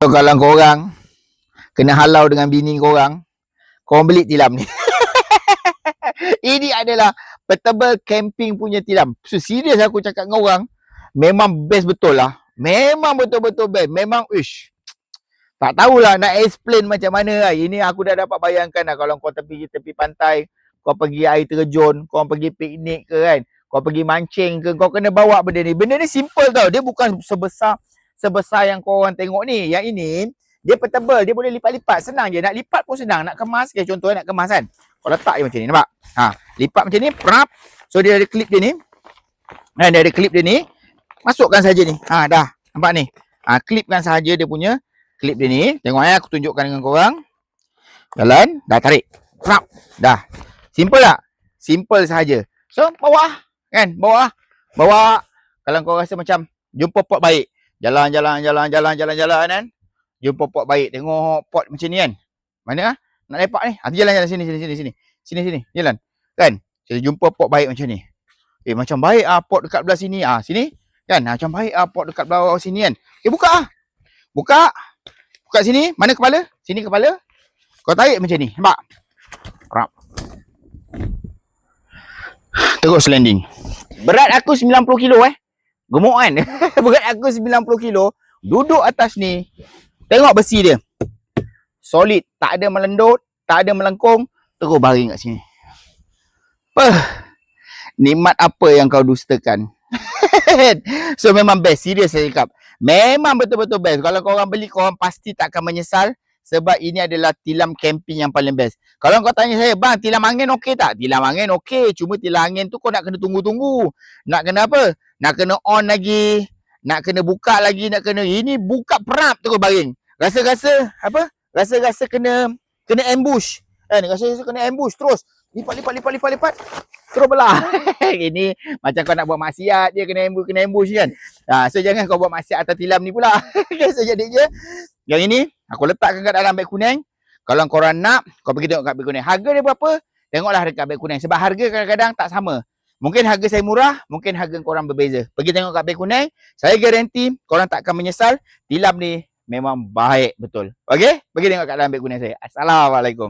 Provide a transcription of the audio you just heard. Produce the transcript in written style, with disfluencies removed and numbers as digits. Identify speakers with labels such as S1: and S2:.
S1: So, kalau korang kena halau dengan bini korang beli tilam ni. Ini adalah portable camping punya tilam. So, serius aku cakap dengan orang, memang best betul lah. Memang betul-betul best. Memang, tak tahulah nak explain macam mana lah. Ini aku dah dapat bayangkan lah kalau kau pergi tepi pantai, kau pergi air terjun, kau pergi piknik ke kan, kau pergi mancing ke, kau kena bawa benda ni. Benda ni simple tau. Dia bukan sebesar yang kau orang tengok ni. Yang ini, dia portable. Dia boleh lipat-lipat. Senang je. Nak lipat pun senang. Nak kemas, okay, contohnya nak kemas kan. Kau letak je macam ni. Nampak? Lipat macam ni. Prap. So, dia ada klip dia ni. Dia ada klip dia ni. Masukkan saja ni. Dah. Nampak ni? Klipkan saja dia punya klip dia ni. Tengok aku tunjukkan dengan korang. Jalan. Dah tarik. Prap. Dah. Simple tak? Simple sahaja. So, bawa. Kan? Bawa. Kalau kau rasa macam jumpa pot baik. Jalan kan. Jumpa pot baik. Tengok pot macam ni kan. Mana nak lepak ni? Jalan sini. Sini. Jalan. Kan? Kita jumpa pot baik macam ni. Macam baik pot dekat belah sini. Sini. Kan? Macam baik pot dekat belah sini kan. Buka. Buka sini. Mana kepala? Sini kepala. Kau tarik macam ni. Nampak? Rap. Terus landing. Berat aku 90 kilo Gemuk kan? Berat aku 90 kilo. Duduk atas ni. Tengok besi dia. Solid. Tak ada melendut. Tak ada melengkung. Terus baring kat sini. Nikmat apa yang kau dustakan? So memang best. Serius saya cakap. Memang betul-betul best. Kalau korang beli, korang pasti tak akan menyesal. Sebab ini adalah tilam camping yang paling best. Kalau kau tanya saya, bang, tilam angin okey tak? Tilam angin okey. Cuma tilam angin tu kau nak kena tunggu-tunggu. Nak kena apa? Nak kena on lagi. Nak kena buka lagi. Ini buka perap terus baring. Rasa-rasa apa? Rasa-rasa kena ambush. Rasa-rasa kena ambush terus. Lipat. Terus belah. Ini macam kau nak buat maksiat, dia kena ambush kan. So jangan kau buat maksiat atas tilam ni pula. So jadinya yang ini aku letakkan kat dalam beg kuning. Kalau korang nak, kau pergi tengok kat beg kuning. Harga dia berapa? Tengoklah dekat beg kuning. Sebab harga kadang-kadang tak sama. Mungkin harga saya murah, mungkin harga korang berbeza. Pergi tengok kat beg kuning. Saya garanti korang tak akan menyesal. Tilam ni memang baik betul. Okey? Pergi tengok kat dalam beg kuning saya. Assalamualaikum.